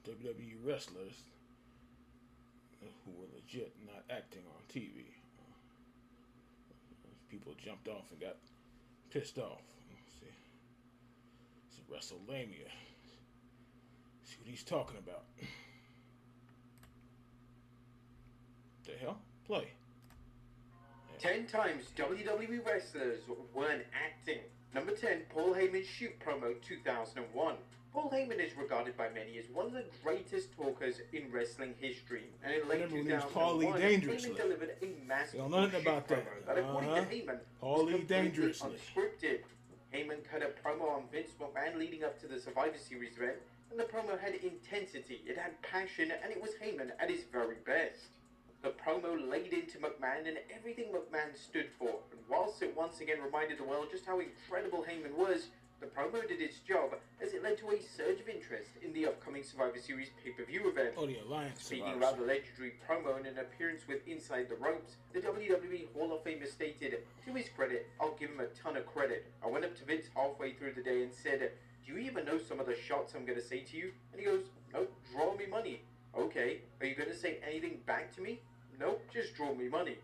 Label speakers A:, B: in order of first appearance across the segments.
A: WWE wrestlers who were legit, not acting on TV. People jumped off and got pissed off. See, it's a WrestleMania. See what he's talking about. The hell? Play.
B: 10 times WWE wrestlers weren't acting. Number 10, Paul Heyman's shoot promo 2001. Paul Heyman is regarded by many as one of the greatest talkers in wrestling history. And in late 2001, Heyman delivered a massive promo that according to Heyman was completely unscripted. Heyman cut a promo on Vince McMahon leading up to the Survivor Series event, and the promo had intensity, it had passion, and it was Heyman at his very best. The promo laid into McMahon and everything McMahon stood for, and whilst it once again reminded the world just how incredible Heyman was, the promo did its job as it led to a surge of interest in the upcoming Survivor Series pay-per-view event.
A: Oh, the Alliance.
B: Speaking about the legendary promo in an appearance with Inside the Ropes, the WWE Hall of Famer stated, "To his credit, I'll give him a ton of credit. I went up to Vince halfway through the day and said, 'Do you even know some of the shots I'm going to say to you?' And he goes, 'Nope, draw me money.' 'Okay, are you going to say anything back to me?' 'Nope, just draw me money.'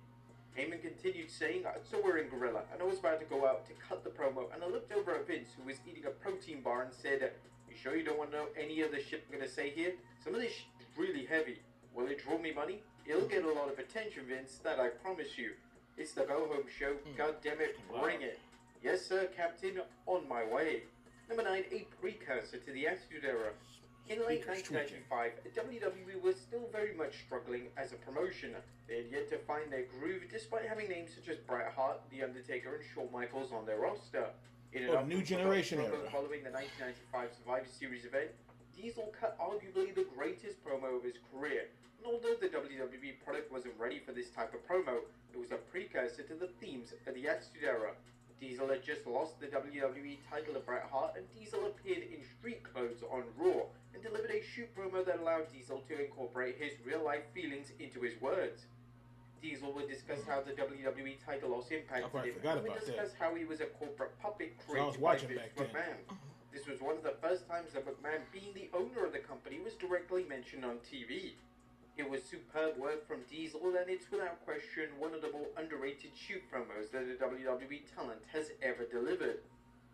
B: Heyman continued saying, 'So we're in Gorilla, and I was about to go out to cut the promo, and I looked over at Vince, who was eating a protein bar, and said, "You sure you don't want to know any of the shit I'm going to say here? Some of this shit is really heavy. Will it draw me money? It'll get a lot of attention, Vince, that I promise you. It's the go-home show, god damn it, bring it. Yes, sir, Captain, on my way.'" Number 9, a precursor to the Attitude Era. In late 1995, WWE was still very much struggling as a promotion. They had yet to find their groove despite having names such as Bret Hart, The Undertaker, and Shawn Michaels on their roster. In an
A: new generation era.
B: Following the 1995 Survivor Series event, Diesel cut arguably the greatest promo of his career. And although the WWE product wasn't ready for this type of promo, it was a precursor to the themes of the Attitude Era. Diesel had just lost the WWE title to Bret Hart, and Diesel appeared in street clothes on Raw and delivered a shoot promo that allowed Diesel to incorporate his real-life feelings into his words. Diesel would discuss how the WWE title loss impacted him, and would discuss how he was a corporate puppet created by Vince McMahon. This was one of the first times that McMahon, being the owner of the company, was directly mentioned on TV. It was superb work from Diesel, and it's without question one of the more underrated shoot promos that a WWE talent has ever delivered.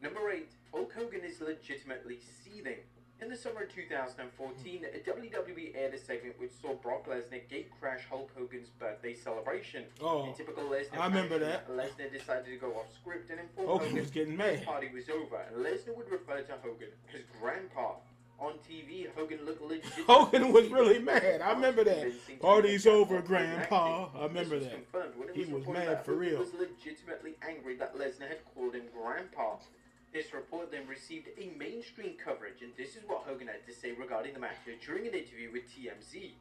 B: Number 8, Hulk Hogan is legitimately seething. In the summer of 2014, WWE aired a segment which saw Brock Lesnar gate crash Hulk Hogan's birthday celebration. In typical Lesnar
A: I remember that.
B: Lesnar decided to go off script and inform
A: Hogan was getting mad.
B: the party was over, and Lesnar would refer to Hogan as Grandpa. On TV, Hogan looked legit.
A: Hogan was really mad. I remember that. Party's over, Grandpa. I remember that. He was mad for real.
B: He was legitimately angry that Lesnar had called him Grandpa. This report then received a mainstream coverage, and this is what Hogan had to say regarding the match during an interview with TMZ.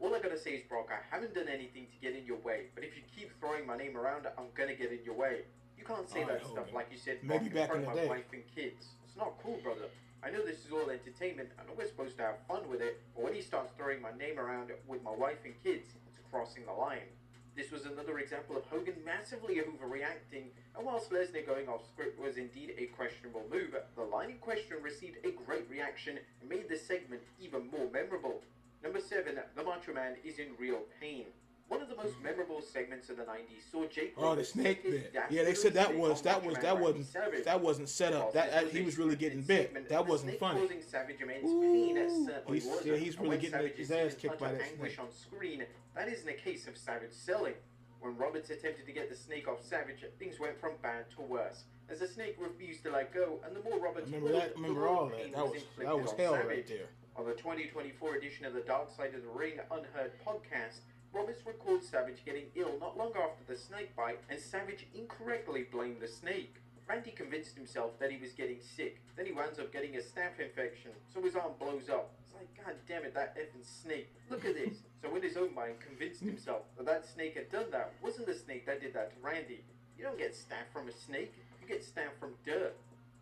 B: "All I gotta say is, Brock, I haven't done anything to get in your way, but if you keep throwing my name around, I'm gonna get in your way. You can't say that stuff like you said Brock in front of my wife and kids. It's not cool, brother. I know this is all entertainment, I know we're supposed to have fun with it, but when he starts throwing my name around with my wife and kids, it's crossing the line." This was another example of Hogan massively overreacting, and whilst Lesnar going off script was indeed a questionable move, the line in question received a great reaction and made the segment even more memorable. Number 7, the Macho Man is in real pain. One of the most memorable segments of the 90s saw Jake.
A: The snake bit. Yeah, they said that wasn't set up. That he was really getting bit. That wasn't funny.
B: Causing Savage immense pain, it certainly was.
A: Yeah, he's really getting his ass kicked by that snake.
B: On screen, that isn't a case of Savage selling. When Roberts attempted to get the snake off Savage, things went from bad to worse, as the snake refused to let go, and the more Roberts
A: remember all that. That was hell right there.
B: On the 2024 edition of the Dark Side of the Ring Unheard podcast, Roberts records Savage getting ill not long after the snake bite, and Savage incorrectly blamed the snake. Randy convinced himself that he was getting sick, then he winds up getting a staph infection, so his arm blows up. It's like, god damn it, that effing snake. Look at this. So in his own mind, convinced himself that that snake had done that. Wasn't the snake that did that to Randy. You don't get staph from a snake, you get staph from dirt.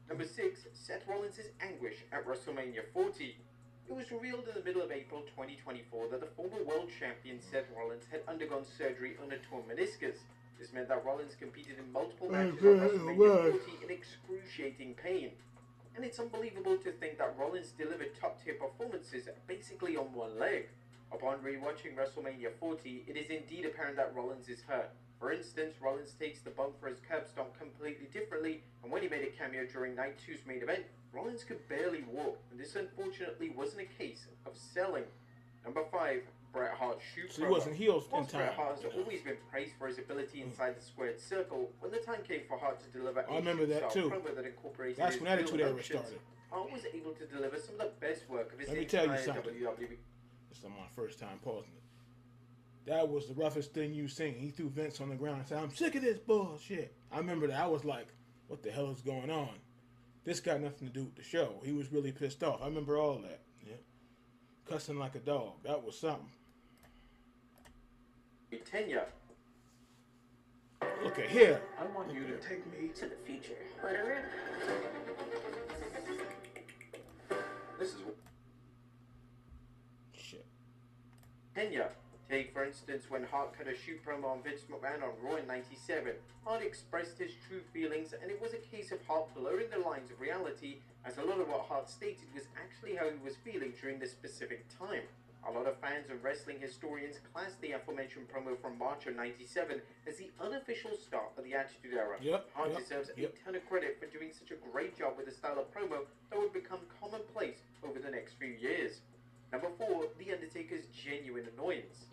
B: Number 6, Seth Rollins' anguish at WrestleMania 40. It was revealed in the middle of April 2024 that the former world champion Seth Rollins had undergone surgery on a torn meniscus. This meant that Rollins competed in multiple matches on WrestleMania 40 in excruciating pain. and it's unbelievable to think that Rollins delivered top-tier performances basically on one leg. Upon rewatching WrestleMania 40, it is indeed apparent that Rollins is hurt. For instance, Rollins takes the bump for his curb stomp completely differently, and when he made a cameo during Night 2's main event, Rollins could barely walk, and this unfortunately wasn't a case of selling. Number 5, Bret Hart's shoot promo.
A: He wasn't healed in
B: Whilst
A: time.
B: Bret Hart has always been praised for his ability inside the squared circle, when the time came for Hart to deliver
A: I remember that too.
B: promo that incorporated
A: That's
B: his
A: when Attitude
B: real
A: Era
B: emotions,
A: started.
B: Hart was able to deliver some of the best work of his
A: Let me tell you
B: entire
A: something.
B: WWE.
A: This is my first time pausing it. That was the roughest thing you've seen. He threw Vince on the ground and said, "I'm sick of this bullshit." I remember that. I was like, what the hell is going on? This got nothing to do with the show. He was really pissed off. I remember all that. Yeah. Cussing like a dog. That was something.
B: Tenure.
A: Look at here.
C: I want you to take me to the future. Whatever.
B: This is
A: Shit.
B: Tenure. Take, for instance, when Hart cut a shoot promo on Vince McMahon on Raw in '97. Hart expressed his true feelings, and it was a case of Hart blurring the lines of reality, as a lot of what Hart stated was actually how he was feeling during this specific time. A lot of fans and wrestling historians class the aforementioned promo from March of '97 as the unofficial start of the Attitude Era. Hart deserves a ton of credit for doing such a great job with a style of promo that would become commonplace over the next few years. Number 4, The Undertaker's genuine annoyance.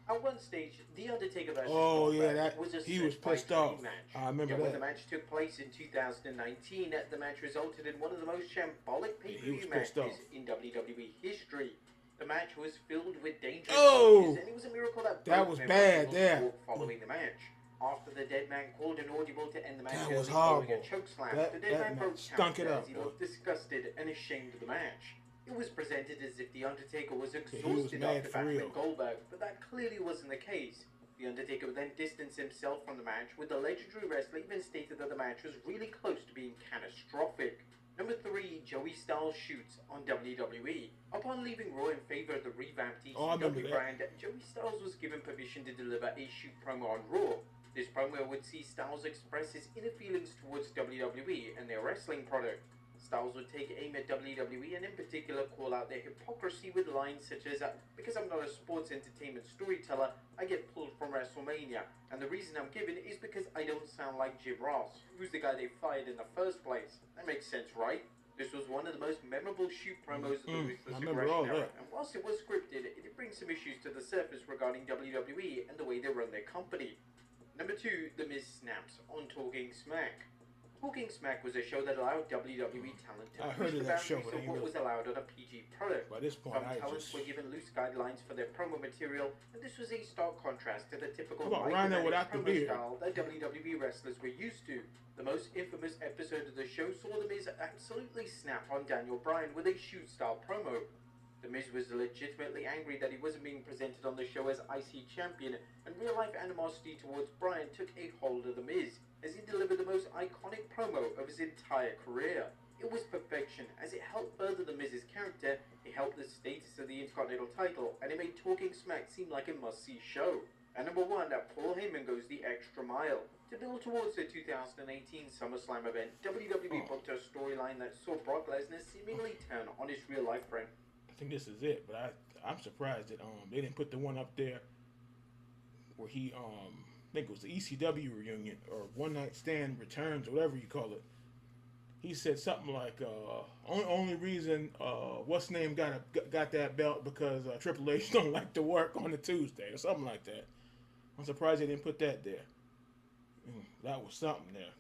B: At one stage, The Undertaker versus Goldberg was a
A: he was pissed off.
B: match.
A: I remember
B: When
A: that.
B: the match took place in 2019, the match resulted in one of the most shambolic pay-per-view matches in WWE history. The match was filled with dangerous punches, and it was a miracle that
A: was
B: both
A: bad
B: men were able to
A: there.
B: walk following the match. After the dead man called an audible to end the match,
A: That was
B: following
A: horrible.
B: a choke slam,
A: That
B: the dead man broke
A: stunk it
B: character
A: up,
B: as he
A: boy.
B: looked disgusted and ashamed of the match. It was presented as if The Undertaker was
A: he was
B: exhausted
A: mad
B: after
A: for real.
B: battling Goldberg, but that clearly wasn't the case. The Undertaker would then distance himself from the match, with the legendary wrestler even stated that the match was really close to being catastrophic. Number 3, Joey Styles shoots on WWE. Upon leaving Raw in favor of the revamped ECW brand, Joey Styles was given permission to deliver a shoot promo on Raw. This promo would see Styles express his inner feelings towards WWE and their wrestling product. Styles would take aim at WWE and in particular call out their hypocrisy with lines such as, "Because I'm not a sports entertainment storyteller, I get pulled from WrestleMania, and the reason I'm given is because I don't sound like Jim Ross, who's the guy they fired in the first place." That makes sense, right? This was one of the most memorable shoot promos of the Ruthless Aggression era, and whilst it was scripted, it did bring some issues to the surface regarding WWE and the way they run their company. Number 2, The Miz snaps on Talking Smack. Talking Smack was a show that allowed WWE talent to push the boundaries of what was allowed on a PG product.
A: By this point,
B: Some talents were given loose guidelines for their promo material, and this was a stark contrast to the typical promo style that WWE wrestlers were used to. The most infamous episode of the show saw The Miz absolutely snap on Daniel Bryan with a shoot-style promo. The Miz was legitimately angry that he wasn't being presented on the show as IC champion, and real-life animosity towards Bryan took a hold of The Miz, as he delivered the most iconic promo of his entire career. It was perfection, as it helped further The Miz's character, it helped the status of the Intercontinental title, and it made Talking Smack seem like a must-see show. And number 1, Paul Heyman goes the extra mile. To build towards the 2018 SummerSlam event, WWE booked a storyline that saw Brock Lesnar seemingly turn on his real-life friend.
A: I think this is it, but I'm surprised that they didn't put the one up there where he I think it was the ECW reunion or One Night Stand returns or whatever you call it. He said something like only reason what's name got that belt because Triple H don't like to work on a Tuesday or something like that. I'm surprised they didn't put that there. That was something there.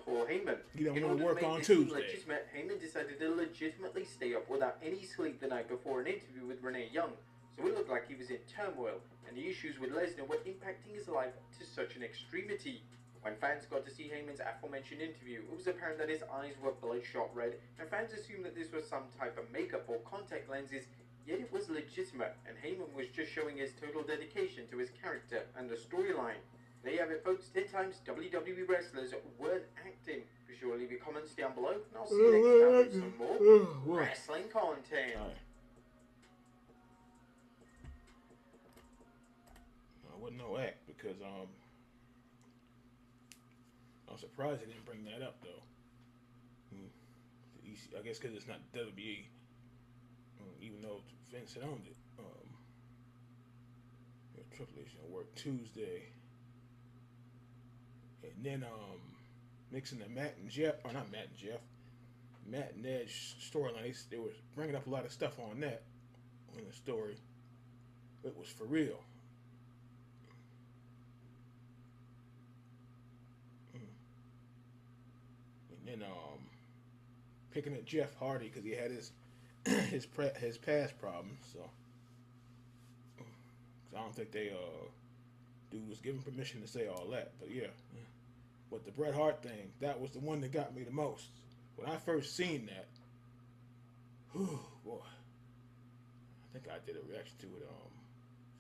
B: Paul Heyman.
A: You don't want to work on Tuesday.
B: Heyman decided to legitimately stay up without any sleep the night before an interview with Renee Young, so it looked like he was in turmoil, and the issues with Lesnar were impacting his life to such an extremity. When fans got to see Heyman's aforementioned interview, it was apparent that his eyes were bloodshot red, and fans assumed that this was some type of makeup or contact lenses, yet it was legitimate, and Heyman was just showing his total dedication to his character and the storyline. There you have it, folks. 10 times WWE wrestlers weren't acting. Be sure to leave your comments down below, and I'll see you next time with some more wrestling content.
A: I wouldn't know act because I'm surprised they didn't bring that up though. I guess because it's not WWE, even though Vince had owned it. Triple H gonna work Tuesday, and then mixing the Matt and Jeff, or not Matt and Jeff, Matt and Edge storyline. They were bringing up a lot of stuff on that in the story. It was for real. And then picking at Jeff Hardy because he had his past problems. So I don't think they dude was given permission to say all that. But yeah, but the Bret Hart thing, that was the one that got me the most. When I first seen that, whew, boy, I think I did a reaction to it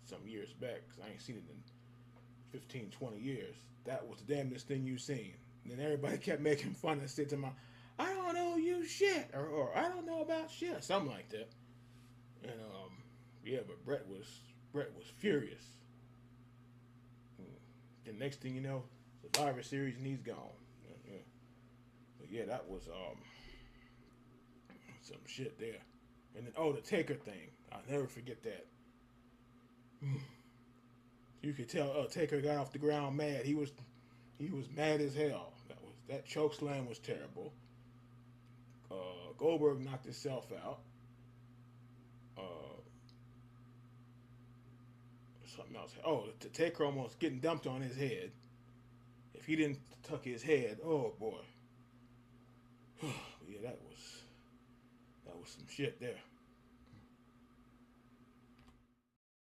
A: some years back because I ain't seen it in 15, 20 years. That was the damnedest thing you seen. And then everybody kept making fun and said to me, I don't know you shit, or I don't know about shit, something like that. And yeah, but Bret was furious. The next thing you know, Survivor Series and he's gone. Yeah. But yeah, that was some shit there. And then the Taker thing, I'll never forget that. You could tell Taker got off the ground mad. He was mad as hell. That choke slam was terrible. Goldberg knocked himself out. Something else. The Taker almost getting dumped on his head. If he didn't tuck his head, oh boy. Yeah, that was some shit there.